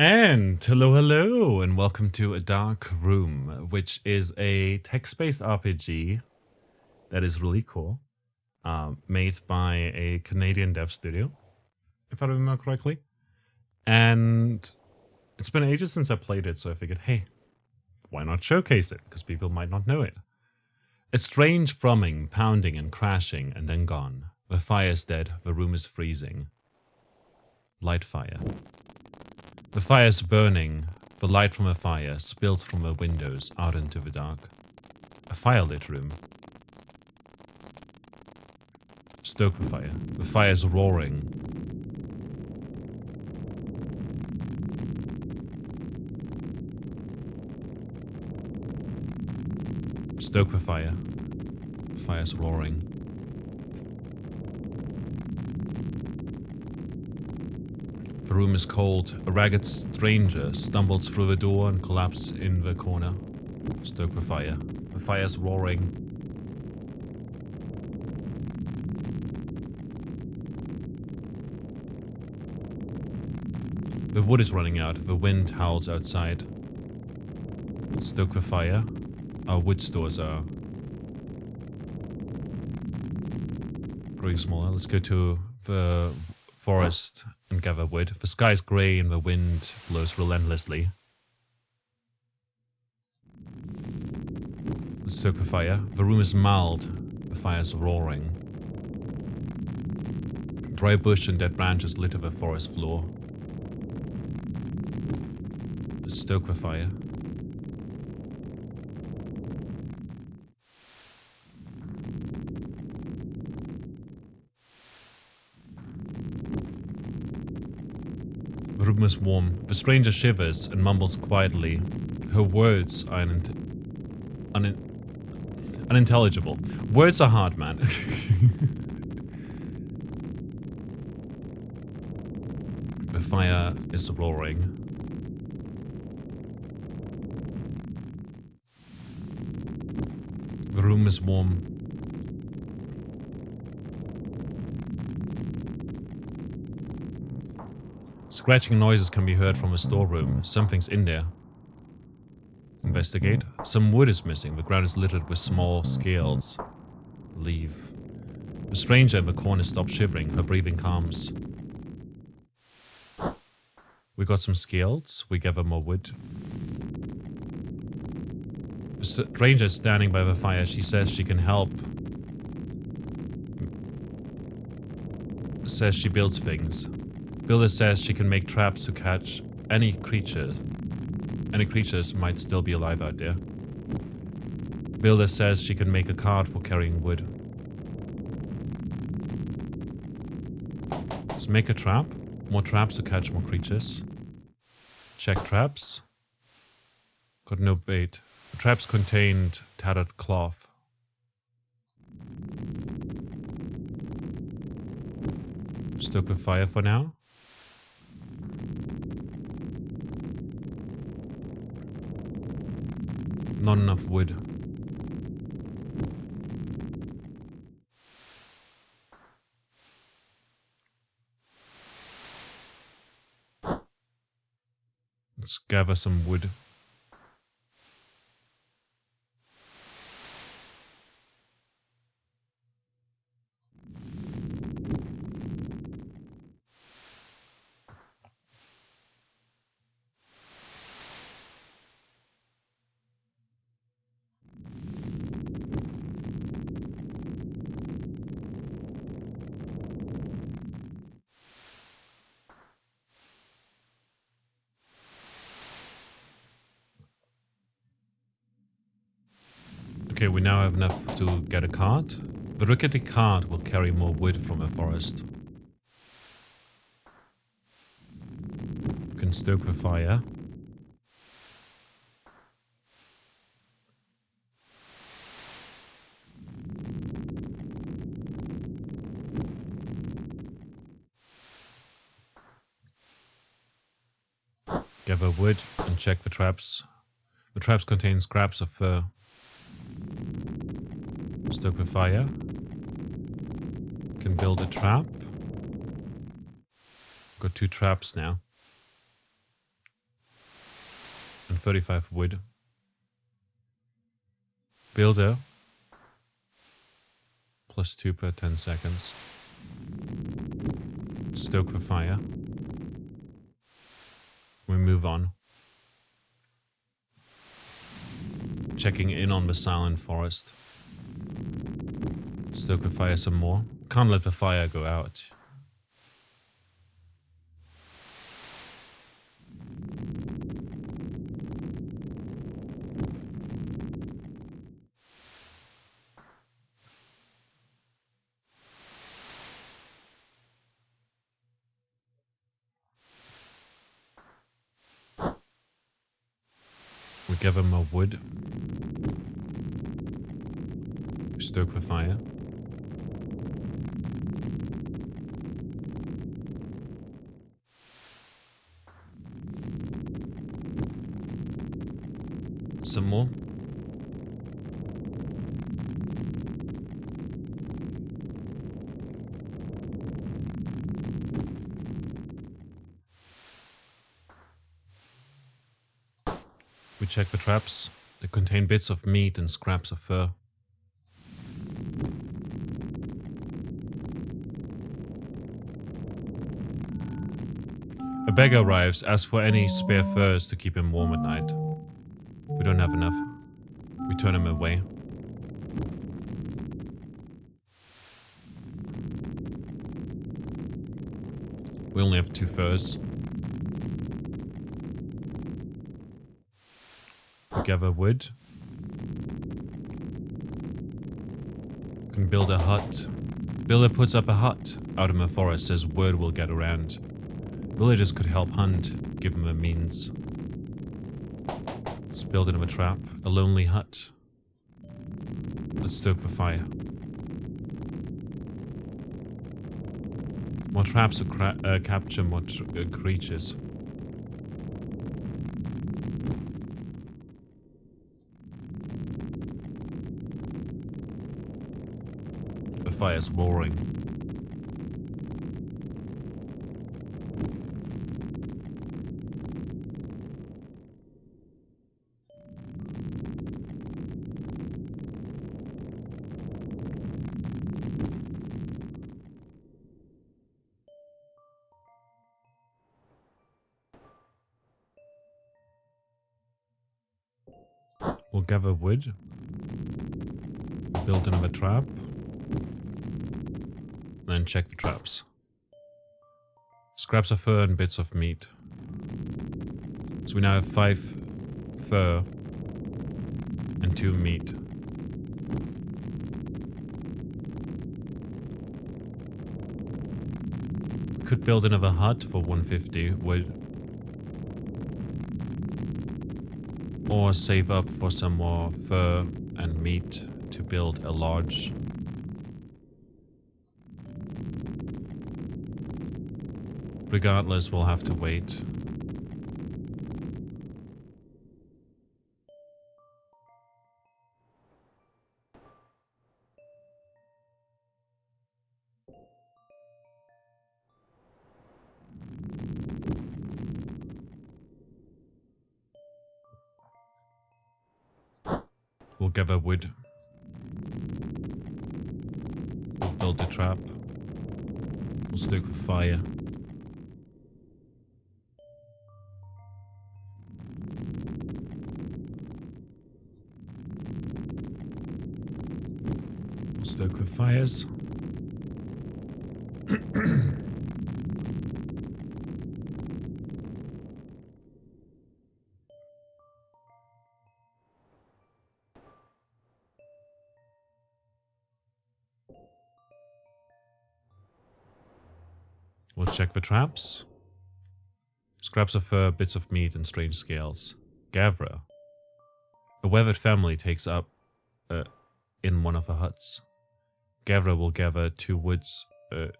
And hello, and welcome to A Dark Room, which is a text-based RPG that is really cool, made by a Canadian dev studio, if I remember correctly. And it's been ages since I played it, so I figured, hey, why not showcase it, because people might not know it. A strange thrumming, pounding, and crashing, and then gone. The fire's dead, the room is freezing. Light fire. The fire's burning. The light from the fire spills from the windows out into the dark. A firelit room. Stoke the fire. The fire's roaring. Stoke the fire. The fire's roaring. The room is cold. A ragged stranger stumbles through the door and collapses in the corner. Stoke the fire. The fire's roaring. The wood is running out. The wind howls outside. Stoke the fire. Our wood stores are growing smaller. Let's go to the forest and gather wood. The sky is grey and the wind blows relentlessly. Let's stoke the fire. The room is mild. The fire's roaring. Dry bush and dead branches litter the forest floor. Let's stoke the fire. The room is warm. The stranger shivers and mumbles quietly. Her words are unintelligible. Words are hard, man. The fire is roaring. The room is warm. Scratching noises can be heard from a storeroom. Something's in there. Investigate. Some wood is missing. The ground is littered with small scales. Leave. The stranger in the corner stops shivering. Her breathing calms. We got some scales. We gather more wood. The stranger is standing by the fire. She says she can help. Says she builds things. Builder says she can make traps to catch any creature. Any creatures might still be alive out there. Builder says she can make a cart for carrying wood. Let's make a trap. More traps to catch more creatures. Check traps. Got no bait. The traps contained tattered cloth. Stoke the fire for now. Not enough wood. Let's gather some wood. Okay, we now have enough to get a cart. The rickety cart will carry more wood from the forest. We can stoke the fire. Gather wood and check the traps. The traps contain scraps of fur. Stoke the fire. Can build a trap. Got 2 traps now. 35 wood. Builder. +2 per 10 seconds. Stoke the fire. We move on. Checking in on the silent forest. Stoke the fire some more. Can't let the fire go out. We gather more wood. We stoke the fire. Some more. We check the traps. They contain bits of meat and scraps of fur. A beggar arrives, asks for any spare furs to keep him warm at night. We don't have enough. We turn him away. We only have 2 furs. We gather wood. We can build a hut. Builder puts up a hut out in the forest, says word will get around. Villagers could help hunt, give them a means. Let's build another trap. A lonely hut. Let's stoke the fire. More traps to capture more creatures. The fire's roaring. We'll gather wood, build another trap, and then check the traps. Scraps of fur and bits of meat. So we now have 5 fur and 2 meat. We could build another hut for 150 wood. Or save up for some more fur and meat to build a lodge. Regardless, we'll have to wait. We'll gather wood. We'll build the trap. We'll stoke the fire. We'll stoke the fires. We'll check the traps. Scraps of fur, bits of meat, and strange scales. Gavra. A weathered family takes up in one of the huts. Gavra will gather 2 woods per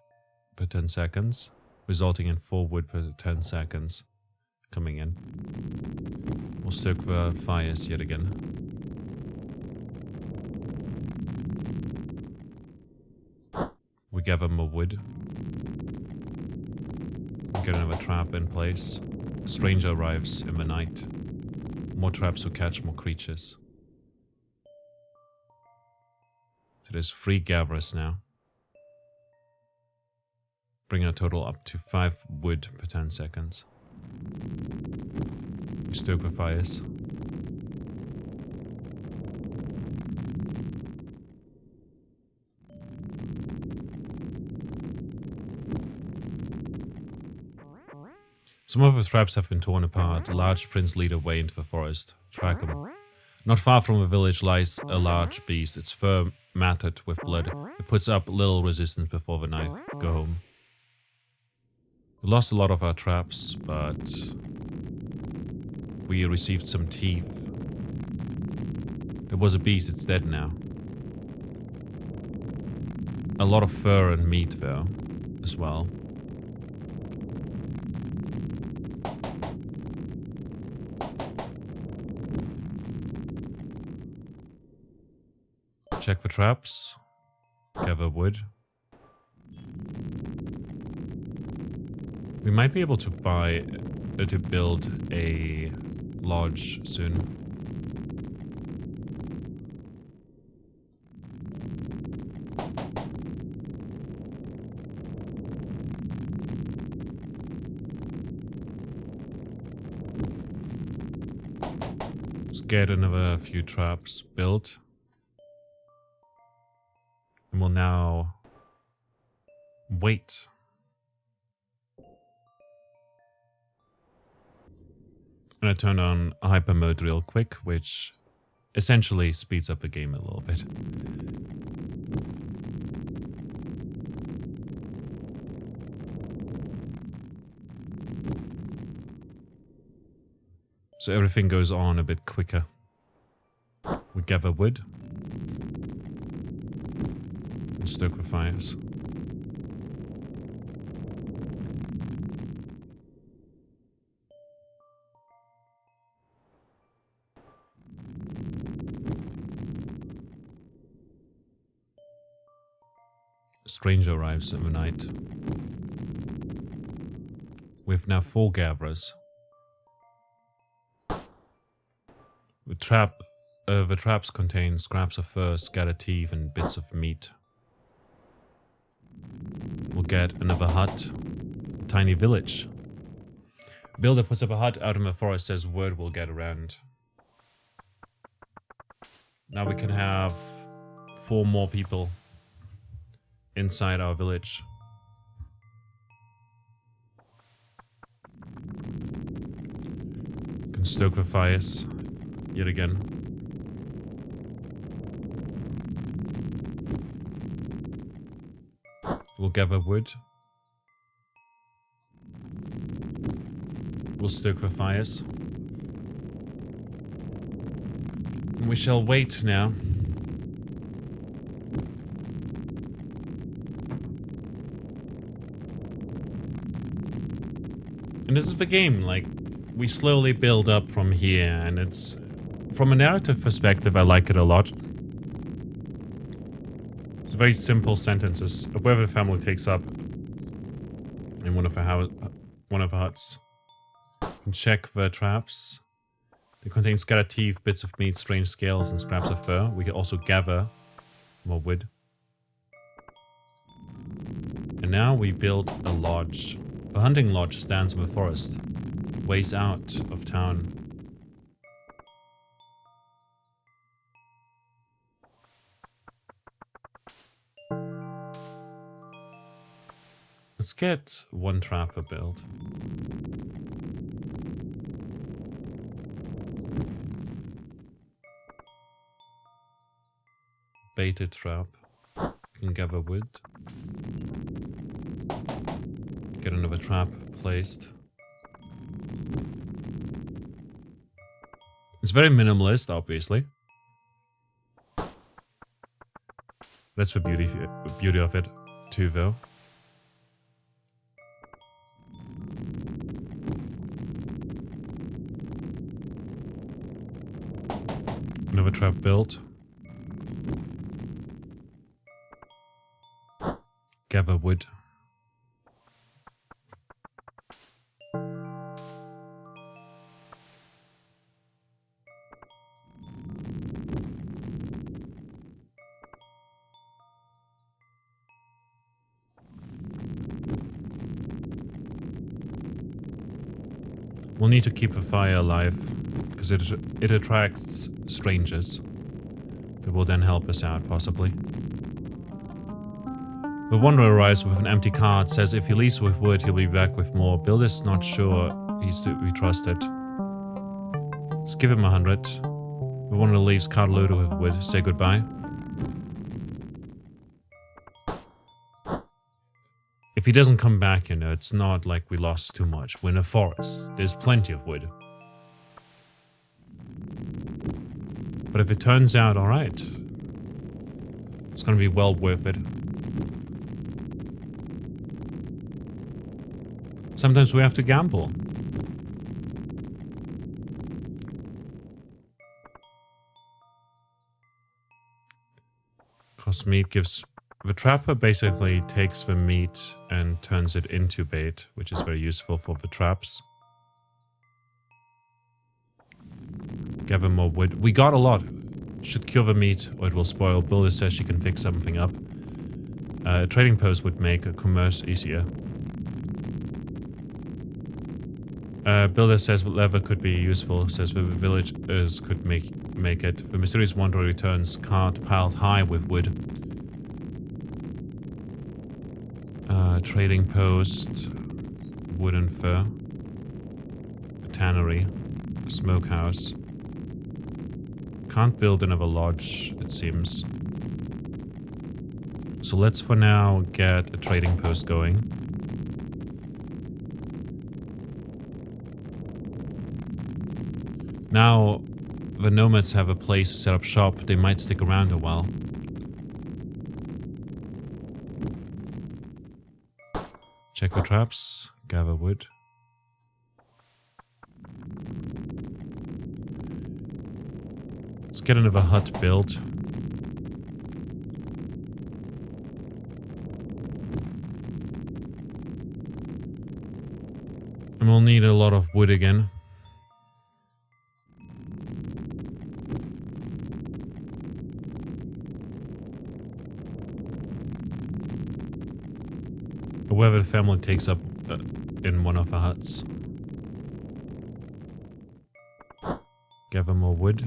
10 seconds, resulting in 4 wood per 10 seconds coming in. We'll stoke the fires yet again. We gather more wood. Get another trap in place. A stranger arrives in the night. more traps to catch more creatures. So there's 3 gatherers now. Bring our total up to 5 wood per 10 seconds. We stoke with fires. Some of the traps have been torn apart. A large prince lead away into the forest. Track him. Not far from the village lies a large beast, its fur matted with blood. It puts up little resistance before the knife. Go home. We lost a lot of our traps, but we received some teeth. There was a beast, it's dead now. A lot of fur and meat though, as well. Check the traps. Gather wood. We might be able to to build a lodge soon. Let's get another few traps built. And we'll now wait. I'm gonna turn on hyper mode real quick, which essentially speeds up the game a little bit. So everything goes on a bit quicker. We gather wood. And stoke the fires. A stranger arrives in the night. We have now 4 gatherers. The traps contain scraps of fur, scattered teeth, and bits of meat. We'll get another hut. A tiny village. Builder puts up a hut out in the forest, says word will get around. Now we can have 4 more people inside our village. Can stoke the fires yet again. We'll gather wood. We'll stoke the fires. And we shall wait now. And this is the game, like, we slowly build up from here, and it's... From a narrative perspective, I like it a lot. It's very simple sentences. A weather family takes up in one of the huts. You can check the traps. They contain scattered teeth, bits of meat, strange scales, and scraps of fur. We can also gather more wood. And now we build a lodge. The hunting lodge stands in the forest, ways out of town. Let's get 1 trapper built. Baited trap. You can gather wood. Get another trap placed. It's very minimalist, obviously. That's the beauty of it, too, though. Another trap built. Gather wood. We'll need to keep a fire alive, because it attracts strangers. That will then help us out, possibly. The Wanderer arrives with an empty cart, says if he leaves with wood, he'll be back with more. Builder's not sure he's to be trusted. Let's give him 100. The Wanderer leaves cart loaded with wood. Say goodbye. If he doesn't come back, you know, it's not like we lost too much. We're in a forest. There's plenty of wood. But if it turns out alright, it's gonna be well worth it. Sometimes we have to gamble. Cause meat gives... The trapper basically takes the meat and turns it into bait, which is very useful for the traps. Gather more wood. We got a lot. Should cure the meat or it will spoil. Builder says she can fix something up. A trading post would make a commerce easier. Builder says leather could be useful, says the villagers could make it. The mysterious wanderer returns, cart piled high with wood. Trading post, wooden fur, a tannery, a smokehouse. Can't build another lodge, it seems. So let's for now get a trading post going. Now, the nomads have a place to set up shop. They might stick around a while. Check the traps, gather wood. Let's get another hut built. And we'll need a lot of wood again. Whoever the family takes up in one of the huts. Gather more wood.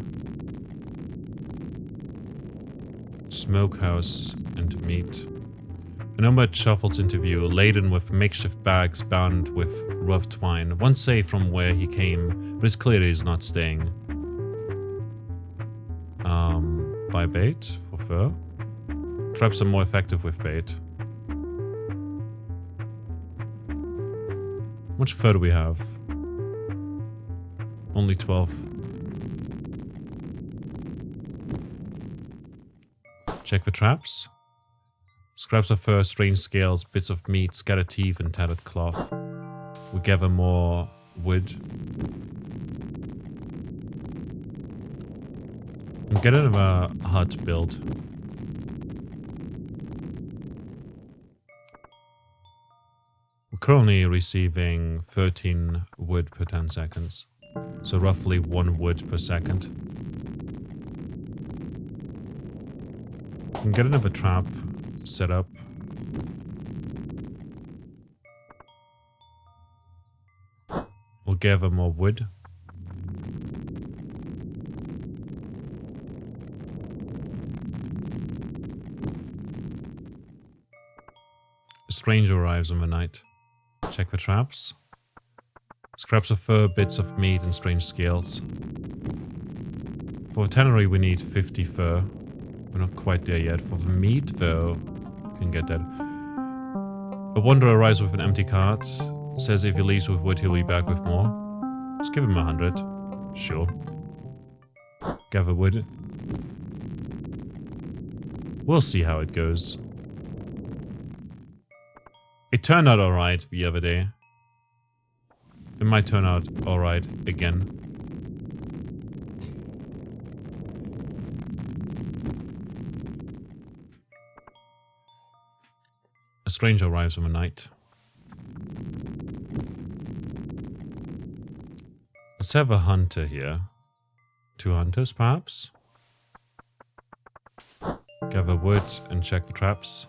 Smokehouse and meat. A nomad shuffles into view, laden with makeshift bags bound with rough twine. One safe from where he came, but it's clear he's not staying. Buy bait for fur. Traps are more effective with bait. How much fur do we have? Only 12. Check the traps. Scraps of fur, strange scales, bits of meat, scattered teeth, and tattered cloth. We gather more wood. And get another hut built. We're currently receiving 13 wood per 10 seconds. So roughly 1 wood per second. We can get another trap set up. We'll gather more wood. A stranger arrives on the night. Check the traps. Scraps of fur, bits of meat, and strange scales. For the tannery we need 50 fur. We're not quite there yet. For the meat, though, we can get that. A wanderer arrives with an empty cart. Says if he leaves with wood, he'll be back with more. Let's give him 100. Sure. Gather wood. We'll see how it goes. It turned out alright the other day. It might turn out alright again. A stranger arrives on the night. Let's have a hunter here. 2 hunters, perhaps? Gather wood and check the traps.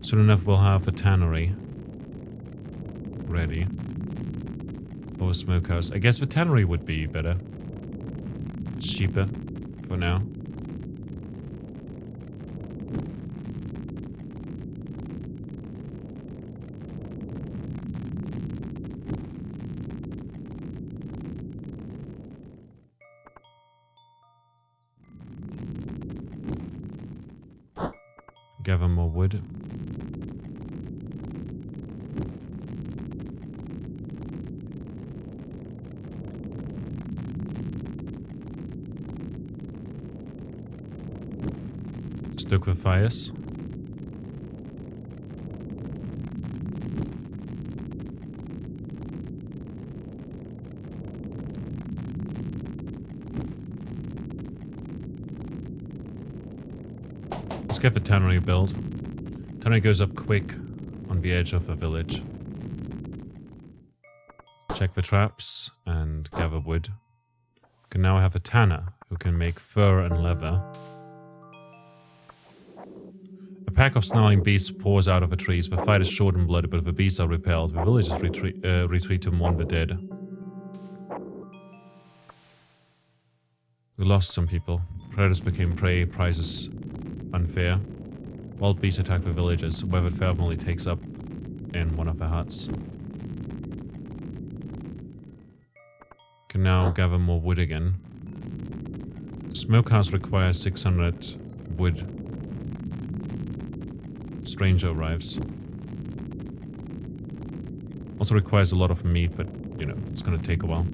Soon enough we'll have the tannery ready. Or a smokehouse. I guess the tannery would be better. It's cheaper for now. Gather more wood. Stoke with fires. Let's get the tannery built. Tannery goes up quick on the edge of a village. Check the traps and gather wood. Can now have a tanner who can make fur and leather. A pack of snarling beasts pours out of the trees. The fight is short and bloody, but the beasts are repelled. The villagers retreat to mourn the dead. We lost some people. Predators became prey, prices unfair. Wild beasts attack the villagers. A weathered family takes up in one of the huts. Can now gather more wood again. Smokehouse requires 600 wood. Stranger arrives. Also requires a lot of meat, but, you know, it's gonna take a while.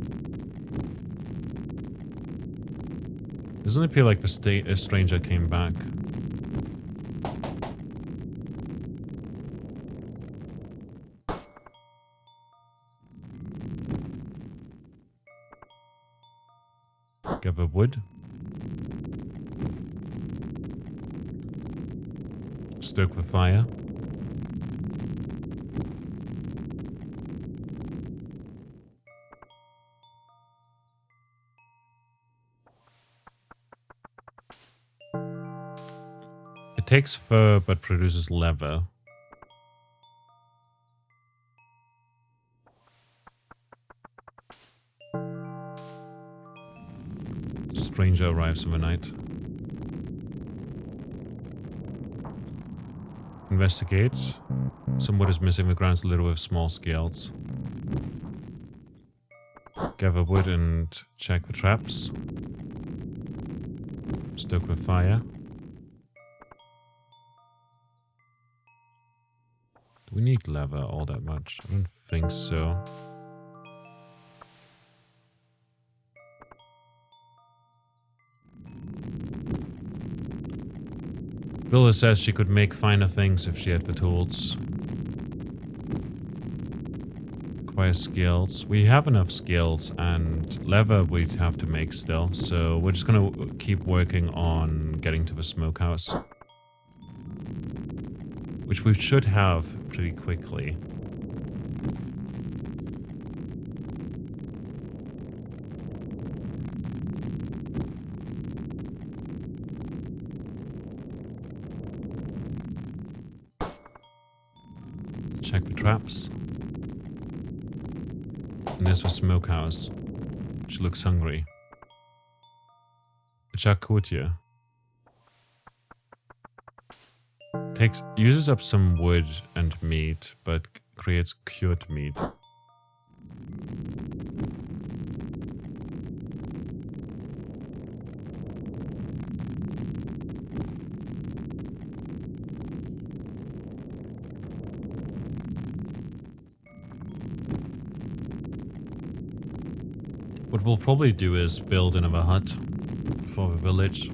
Doesn't appear like the stranger came back. Gather wood. Stoke the fire. It takes fur but produces leather. Stranger arrives in the night. Investigate. Some wood is missing. The ground's littered with small scales. Gather wood and check the traps. Stoke the fire. Do we need leather all that much? I don't think so. Villa says she could make finer things if she had the tools. Requires skills. We have enough skills, and leather we'd have to make still, so we're just gonna keep working on getting to the smokehouse. Which we should have pretty quickly. Check the traps. And there's the smokehouse. She looks hungry. A charcutier. Uses up some wood and meat, but creates cured meat. What we'll probably do is build another hut for the village.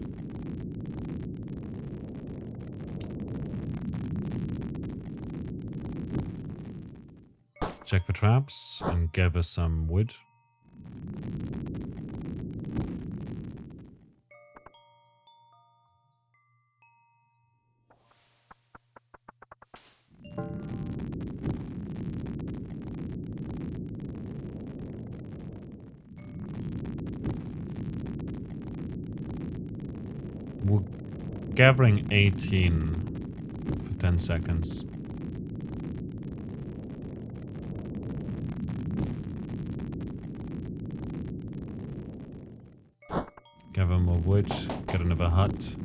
Check the traps and gather some wood. We're gathering 18 for 10 seconds. Gather more wood. Get another hut.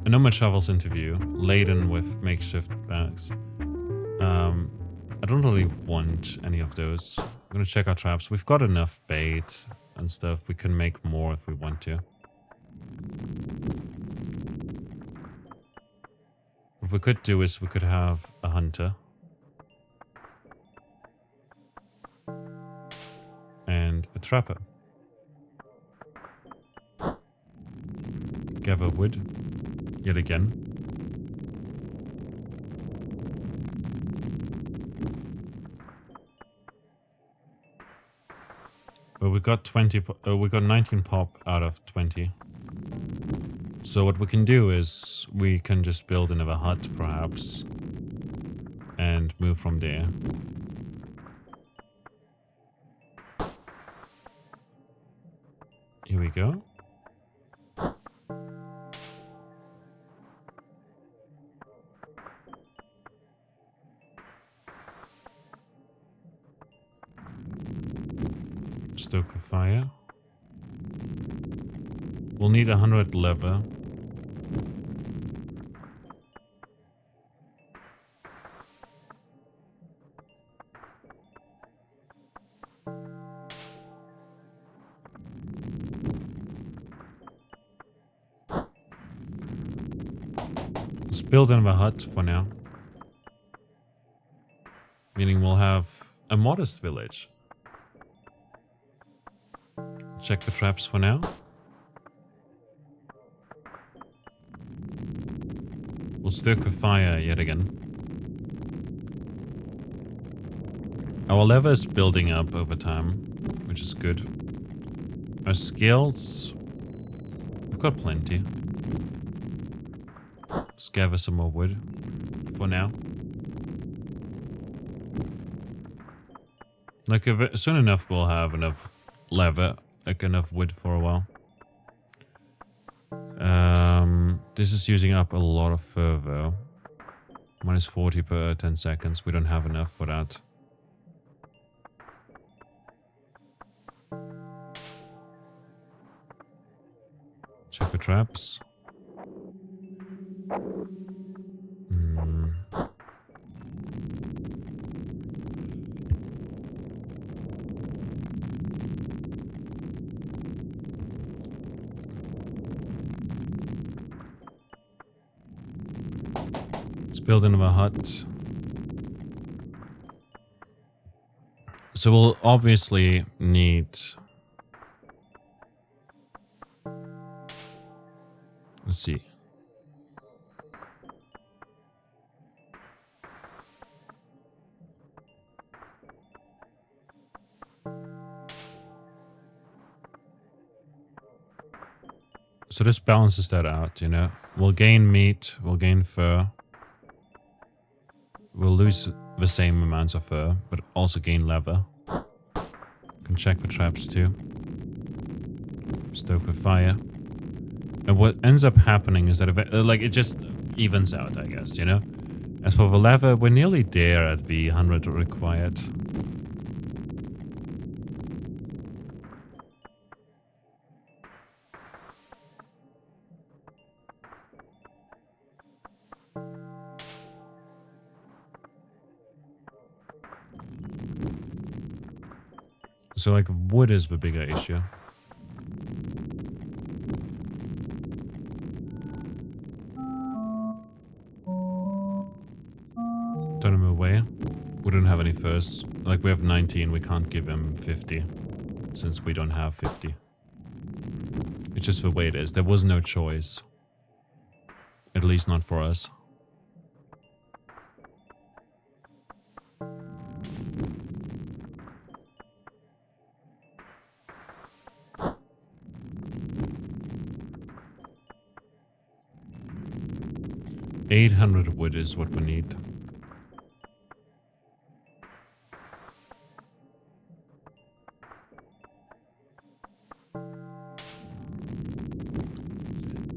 A nomad shovels into view, laden with makeshift bags. I don't really want any of those. I'm gonna check our traps. We've got enough bait and stuff. We can make more if we want to. What we could do is we could have a hunter. And a trapper. Gather wood. Yet again. But we got 19 pop out of 20. So what we can do is we can just build another hut perhaps and move from there. Here we go. Stoke for fire. We'll need 100 leather. Let's build another hut for now. Meaning we'll have a modest village. Check the traps for now. We'll stoke with fire yet again. Our leather is building up over time, which is good. Our skills, we've got plenty. Let's gather some more wood for now. Like soon enough we'll have enough leather, like enough wood for a while. This is using up a lot of fur though. Minus 40 per 10 seconds. We don't have enough for that. Check the traps. Build another hut. So we'll obviously need... Let's see. So this balances that out, you know. We'll gain meat, we'll gain fur. We'll lose the same amounts of fur, but also gain leather. Can check the traps too. Stoke with fire. And what ends up happening is that like it just evens out, I guess, you know? As for the leather, we're nearly there at the 100 required. So, like, wood is the bigger issue. Turn him away. We don't have any furs. Like, we have 19, we can't give him 50. Since we don't have 50. It's just the way it is. There was no choice. At least not for us. $800 wood is what we need.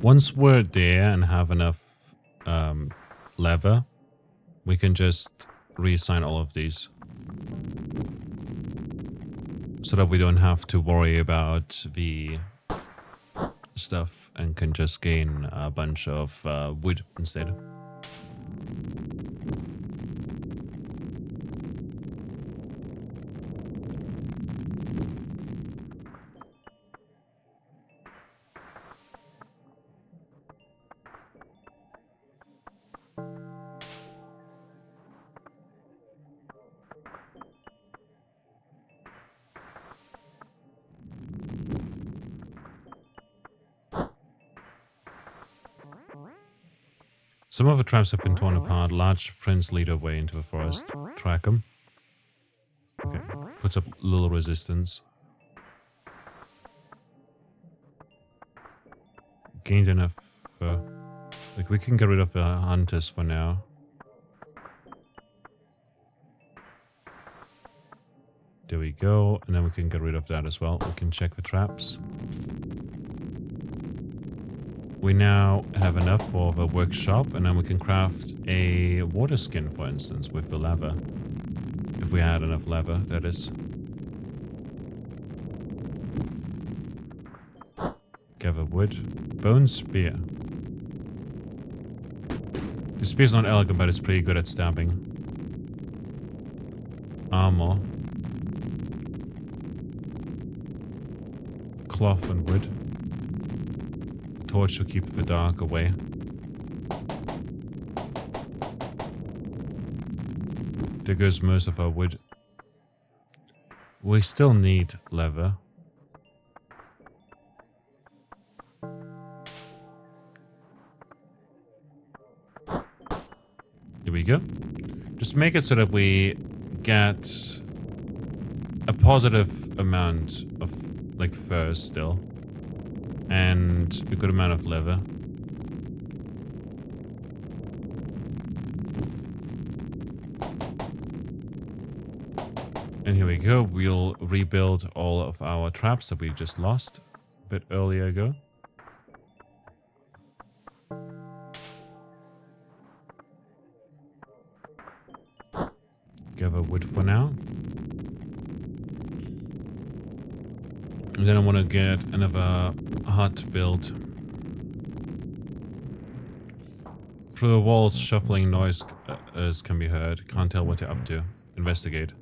Once we're there and have enough leather, we can just reassign all of these. so that we don't have to worry about the stuff and can just gain a bunch of wood instead. Some of the traps have been torn apart. Large prints lead our way into the forest. Track them. Okay. Puts up little resistance. Gained enough. Like, we can get rid of the hunters for now. There we go. And then we can get rid of that as well. We can check the traps. We now have enough for the workshop, and then we can craft a water skin, for instance, with the lava. If we had enough lava, that is. Gather wood. Bone spear. The spear's not elegant, but it's pretty good at stabbing. Armor. Cloth and wood. Torch to keep the dark away. There goes most of our wood. We still need leather. Here we go. Just make it so that we get a positive amount of, like, fur still. And a good amount of leather. And here we go. We'll rebuild all of our traps that we just lost a bit earlier ago. Gather wood for now. And then I want to get another hut built. Through the walls, shuffling noise can be heard. Can't tell what they're up to. Investigate.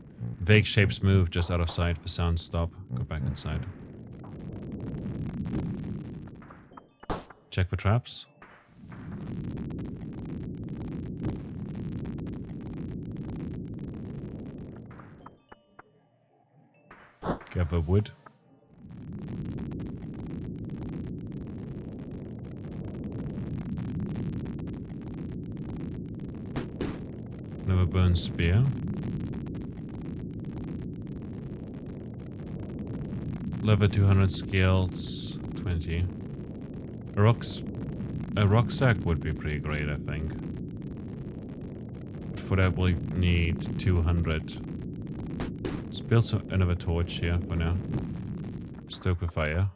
Vague shapes move just out of sight. The sounds stop. Go back inside. Check for traps. Gather wood. Another bone spear. Leather 200 scales, 20. A rucksack would be pretty great, I think. For that we'll need 200. Let's build another torch here for now. Stoke a fire.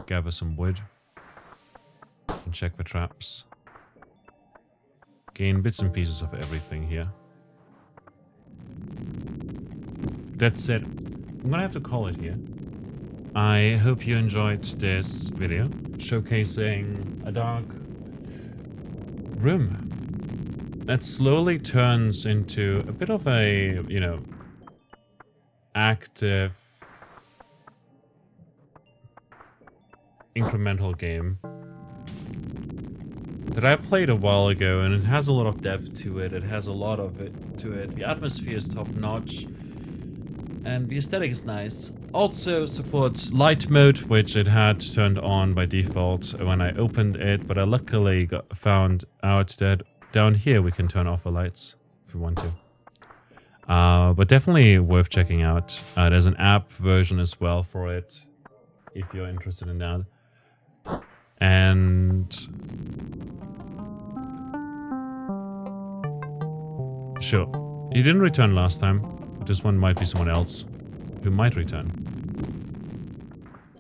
Gather some wood. And check the traps. Gain bits and pieces of everything here. That's it. I'm gonna have to call it here. I hope you enjoyed this video showcasing a dark room that slowly turns into a bit of a, you know, active incremental game that I played a while ago, and it has a lot of depth to it. It has a lot of it to it. The atmosphere is top notch. And the aesthetic is nice. Also supports light mode, which it had turned on by default when I opened it, but I luckily found out that down here we can turn off the lights if we want to. But definitely worth checking out. There's an app version as well for it, if you're interested in that. And sure, you didn't return last time. This one might be someone else who might return.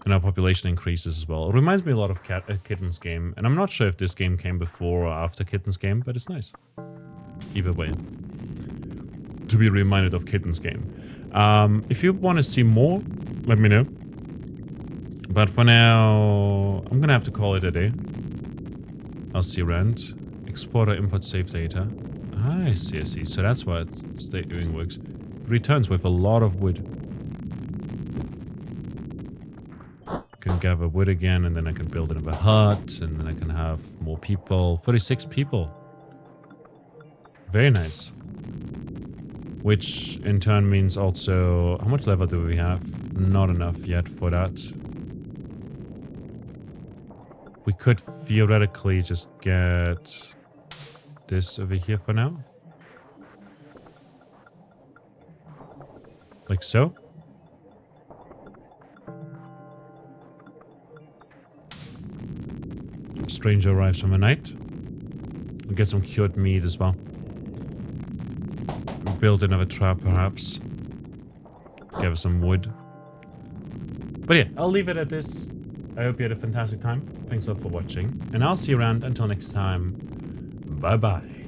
And our population increases as well. It reminds me a lot of Kitten's game. And I'm not sure if this game came before or after Kitten's game, but it's nice. Either way. to be reminded of Kitten's game. If you want to see more, let me know. But for now, I'm gonna have to call it a day. I'll see rent. Export or import save data. I see, I see. So that's what state doing works. Returns with a lot of wood. Can gather wood again, and then I can build another hut, and then I can have more people. 36 people. Very nice. Which in turn means also... How much level do we have? Not enough yet for that. We could theoretically just get this over here for now. Like so. Stranger arrives from the night. We'll get some cured meat as well. Build another trap perhaps. Gather some wood. But yeah, I'll leave it at this. I hope you had a fantastic time. Thanks a lot for watching. And I'll see you around. Until next time. Bye bye.